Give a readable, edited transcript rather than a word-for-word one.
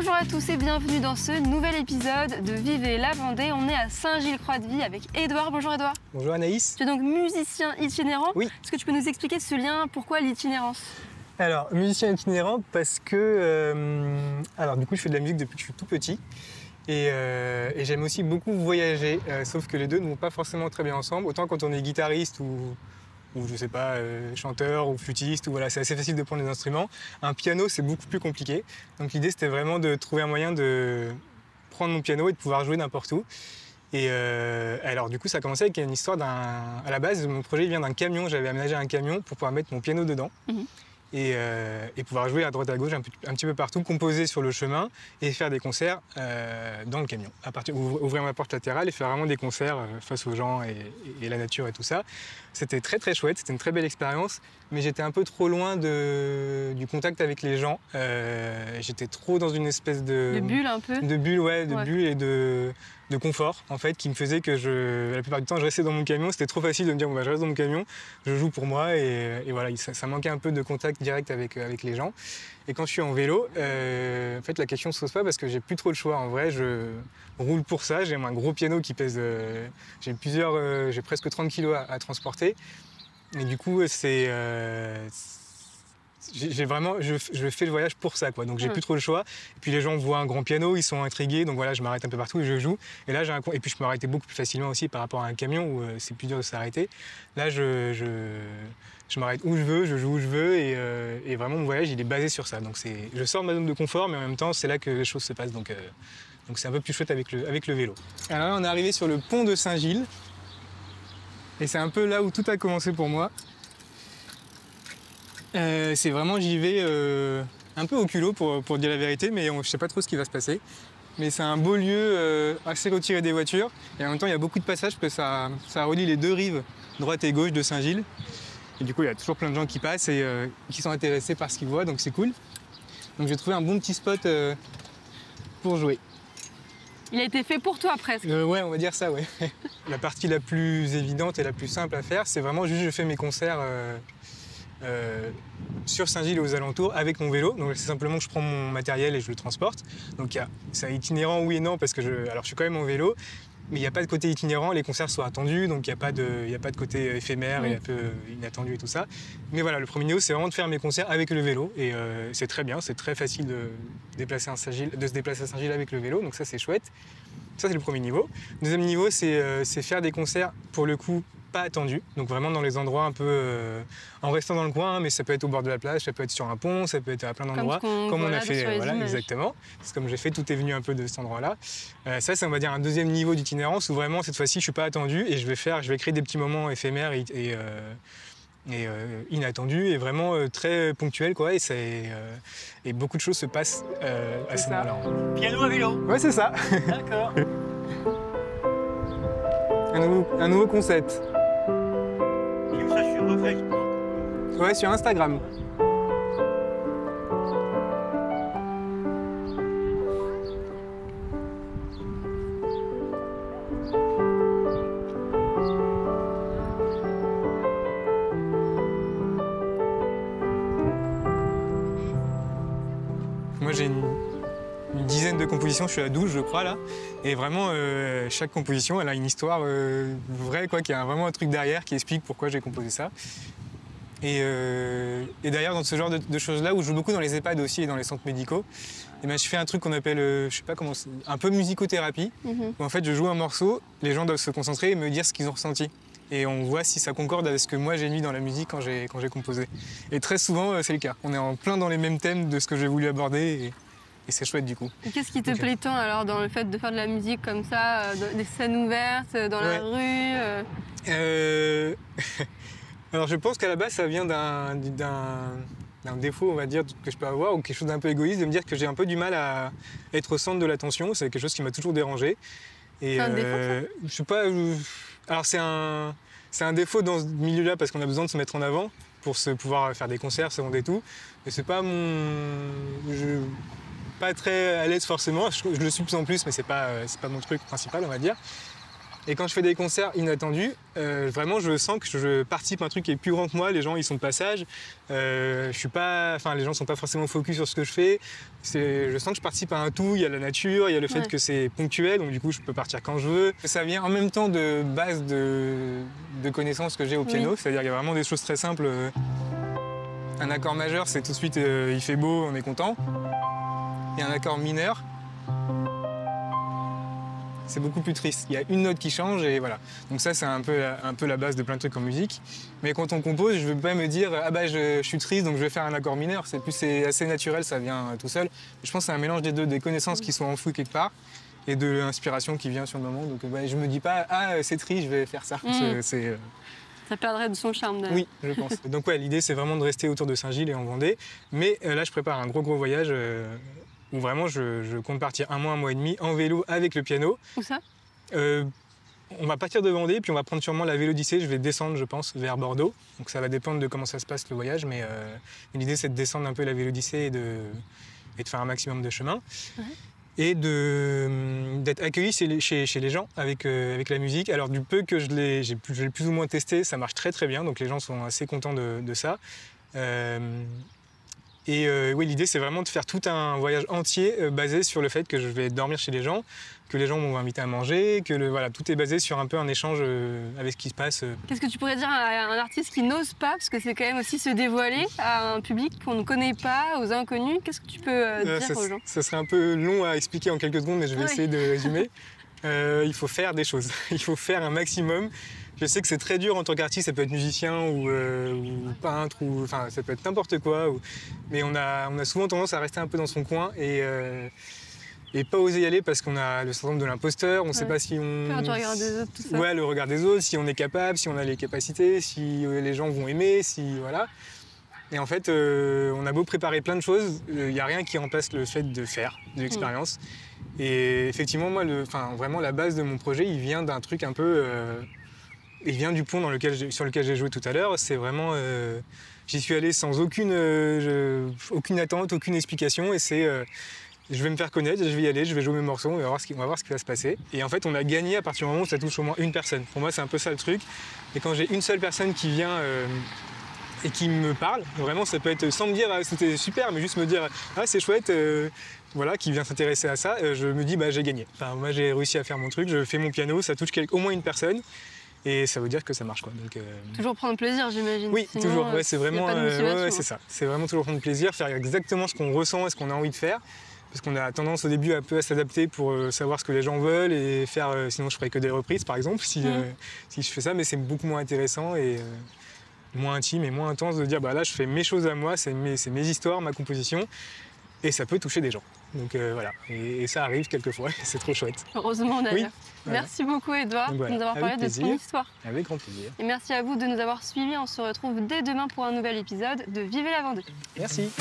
Bonjour à tous et bienvenue dans ce nouvel épisode de Vivez la Vendée. On est à Saint-Gilles-Croix-de-Vie avec Édouard. Bonjour Édouard. Bonjour Anaïs. Tu es donc musicien itinérant. Oui. Est-ce que tu peux nous expliquer ce lien? Pourquoi l'itinérance? Alors, musicien itinérant parce que... du coup, je fais de la musique depuis que je suis tout petit. Et j'aime aussi beaucoup voyager, sauf que les deux ne vont pas forcément très bien ensemble. Autant quand on est guitariste ou je sais pas, chanteur ou flûtiste, ou voilà, c'est assez facile de prendre les instruments. Un piano, c'est beaucoup plus compliqué. Donc l'idée, c'était vraiment de trouver un moyen de prendre mon piano et de pouvoir jouer n'importe où. Et alors du coup, ça a commencé avec une histoire à la base, mon projet vient d'un camion. J'avais aménagé un camion pour pouvoir mettre mon piano dedans. Et pouvoir jouer à droite à gauche un petit peu partout, composer sur le chemin et faire des concerts dans le camion. Ouvrir ma porte latérale et faire vraiment des concerts face aux gens et la nature et tout ça. C'était très très chouette, c'était une très belle expérience, mais j'étais un peu trop loin du contact avec les gens. J'étais trop dans une espèce de bulle un peu. De bulle, ouais, bulle et de confort en fait, qui me faisait que la plupart du temps je restais dans mon camion. C'était trop facile de me dire je reste dans mon camion, je joue pour moi et voilà, ça manquait un peu de contact direct avec les gens. Et quand je suis en vélo, en fait la question ne se pose pas parce que j'ai plus trop le choix. En vrai, je roule pour ça. J'ai un gros piano qui pèse, j'ai presque 30 kilos à transporter. Et du coup, je fais le voyage pour ça, quoi. Donc j'ai plus trop le choix. Et puis les gens voient un grand piano, ils sont intrigués, donc voilà, je m'arrête un peu partout et je joue. Et là, et puis je peux m'arrêter beaucoup plus facilement aussi par rapport à un camion où c'est plus dur de s'arrêter. Là, je m'arrête où je veux, je joue où je veux, et vraiment mon voyage, il est basé sur ça. Donc je sors de ma zone de confort, mais en même temps, c'est là que les choses se passent. Donc c'est un peu plus chouette avec le vélo. Alors là, on est arrivé sur le pont de Saint-Gilles. Et c'est un peu là où tout a commencé pour moi. C'est vraiment, j'y vais un peu au culot pour dire la vérité, mais je ne sais pas trop ce qui va se passer. Mais c'est un beau lieu assez retiré des voitures. Et en même temps, il y a beaucoup de passages parce que ça relie les deux rives, droite et gauche de Saint-Gilles. Et du coup, il y a toujours plein de gens qui passent et qui sont intéressés par ce qu'ils voient, donc c'est cool. Donc j'ai trouvé un bon petit spot pour jouer. Il a été fait pour toi presque. Ouais, on va dire ça, ouais. La partie la plus évidente et la plus simple à faire, c'est vraiment juste je fais mes concerts sur Saint-Gilles et aux alentours avec mon vélo. Donc c'est simplement que je prends mon matériel et je le transporte. Donc c'est itinérant, oui et non, parce que je suis quand même en vélo, mais il n'y a pas de côté itinérant, les concerts sont attendus, donc il n'y a pas de côté éphémère et un peu inattendu et tout ça. Mais voilà, le premier niveau, c'est vraiment de faire mes concerts avec le vélo, et c'est très bien, c'est très facile de se déplacer à Saint-Gilles avec le vélo, donc ça c'est chouette. Ça c'est le premier niveau. Le deuxième niveau, c'est faire des concerts, pour le coup, pas attendus, donc vraiment dans les endroits un peu en restant dans le coin, mais ça peut être au bord de la plage, ça peut être sur un pont, ça peut être à plein d'endroits, comme on a fait, voilà, exactement. C'est comme j'ai fait, tout est venu un peu de cet endroit-là. Ça, c'est on va dire un deuxième niveau d'itinérance où vraiment cette fois-ci je suis pas attendu et je vais créer des petits moments éphémères et inattendus et vraiment très ponctuels, quoi. Et beaucoup de choses se passent à ce moment-là. Piano à vélo. Ouais, c'est ça. D'accord. Un nouveau concept. J'ai vu ça sur Facebook. Ouais, sur Instagram. Moi, j'ai une dizaine de compositions, je suis à 12 je crois là, et vraiment chaque composition elle a une histoire vraie, quoi, qui a vraiment un truc derrière qui explique pourquoi j'ai composé ça. Et d'ailleurs dans ce genre de choses là où je joue beaucoup dans les EHPAD aussi et dans les centres médicaux, et ben, je fais un truc qu'on appelle, je sais pas comment, un peu musicothérapie, où en fait je joue un morceau, les gens doivent se concentrer et me dire ce qu'ils ont ressenti. Et on voit si ça concorde avec ce que moi j'ai mis dans la musique quand j'ai composé. Et très souvent c'est le cas, on est en plein dans les mêmes thèmes de ce que j'ai voulu aborder. Et c'est chouette du coup. Et qu'est-ce qui te plaît tant alors dans le fait de faire de la musique comme ça, des scènes ouvertes, dans la rue Alors je pense qu'à la base ça vient d'un défaut, on va dire, que je peux avoir, ou quelque chose d'un peu égoïste, de me dire que j'ai un peu du mal à être au centre de l'attention. C'est quelque chose qui m'a toujours dérangé. C'est un défaut, ça ? Je sais pas. Alors c'est un défaut dans ce milieu-là parce qu'on a besoin de se mettre en avant pour pouvoir faire des concerts, se rendre et tout. Mais c'est pas pas très à l'aise forcément, je le suis de plus en plus, mais c'est pas mon truc principal, on va dire. Et quand je fais des concerts inattendus, vraiment je sens que je participe à un truc qui est plus grand que moi. Les gens ils sont de passage. Les gens sont pas forcément focus sur ce que je fais. Je sens que je participe à un tout. Il y a la nature, il y a le fait que c'est ponctuel, donc du coup je peux partir quand je veux. Ça vient en même temps de base de connaissances que j'ai au piano. C'est-à-dire qu'il y a vraiment des choses très simples. Un accord majeur, c'est tout de suite il fait beau, on est content. Et un accord mineur, c'est beaucoup plus triste. Il y a une note qui change et voilà. Donc ça, c'est un peu la base de plein de trucs en musique. Mais quand on compose, je ne veux pas me dire « Ah bah je suis triste, donc je vais faire un accord mineur ». C'est assez naturel, ça vient tout seul. Je pense que c'est un mélange des deux, des connaissances qui sont enfouies quelque part et de l'inspiration qui vient sur le moment. Donc je ne me dis pas « Ah, c'est triste, je vais faire ça ». Ça perdrait de son charme d'ailleurs. Oui, je pense. Donc ouais, l'idée, c'est vraiment de rester autour de Saint-Gilles et en Vendée. Mais là, je prépare un gros voyage où vraiment je compte partir un mois et demi en vélo avec le piano. Où ça? On va partir de Vendée, puis on va prendre sûrement la Vélodyssée. Je vais descendre, je pense, vers Bordeaux. Donc ça va dépendre de comment ça se passe le voyage, mais l'idée c'est de descendre un peu la Vélodyssée et de faire un maximum de chemin. Ouais. Et d'être accueilli chez les gens avec la musique. Alors du peu que je l'ai plus ou moins testé, ça marche très bien, donc les gens sont assez contents de ça. Oui, l'idée, c'est vraiment de faire tout un voyage entier basé sur le fait que je vais dormir chez les gens, que les gens vont m'inviter à manger, que tout est basé sur un peu un échange avec ce qui se passe. Qu'est-ce que tu pourrais dire à un artiste qui n'ose pas, parce que c'est quand même aussi se dévoiler à un public qu'on ne connaît pas, aux inconnus? Qu'est-ce que tu peux dire aux gens? Ça serait un peu long à expliquer en quelques secondes, mais je vais essayer de résumer. Il faut faire des choses, il faut faire un maximum. Je sais que c'est très dur en tant qu'artiste, ça peut être musicien ou peintre, enfin ça peut être n'importe quoi. Mais on a souvent tendance à rester un peu dans son coin et pas oser y aller parce qu'on a le syndrome de l'imposteur, on ne sait pas si on... Peur du regard des autres, tout ça. Ouais, le regard des autres, si on est capable, si on a les capacités, si les gens vont aimer, voilà. Et en fait, on a beau préparer plein de choses, il n'y a rien qui remplace le fait de faire, de l'expérience. Et effectivement, moi, vraiment la base de mon projet, il vient d'un truc un peu... Il vient du pont sur lequel j'ai joué tout à l'heure. C'est vraiment... J'y suis allé sans aucune attente, aucune explication. Et c'est... je vais me faire connaître, je vais y aller, je vais jouer mes morceaux, on va voir ce qui va se passer. Et en fait, on a gagné à partir du moment où ça touche au moins une personne. Pour moi, c'est un peu ça le truc. Et quand j'ai une seule personne qui vient et qui me parle, vraiment, ça peut être sans me dire « c'était super », mais juste me dire « ah, c'est chouette ». Voilà, qui vient s'intéresser à ça, je me dis j'ai gagné. Enfin, moi j'ai réussi à faire mon truc, je fais mon piano, ça touche au moins une personne et ça veut dire que ça marche quoi. Donc, toujours prendre plaisir, j'imagine. Oui, sinon, toujours. Ouais, c'est vraiment, c'est ça. C'est vraiment toujours prendre plaisir, faire exactement ce qu'on ressent et ce qu'on a envie de faire, parce qu'on a tendance au début un peu à s'adapter pour savoir ce que les gens veulent et faire. Sinon, je ferais que des reprises par exemple si je fais ça, mais c'est beaucoup moins intéressant et moins intime et moins intense de dire là je fais mes choses à moi, c'est mes histoires, ma composition. Et ça peut toucher des gens. Donc voilà, et ça arrive quelquefois, c'est trop chouette. Heureusement d'ailleurs. Oui, voilà. Merci beaucoup Edouard de nous avoir parlé de ton histoire. Avec grand plaisir. Et merci à vous de nous avoir suivis. On se retrouve dès demain pour un nouvel épisode de Vivez la Vendée. Merci.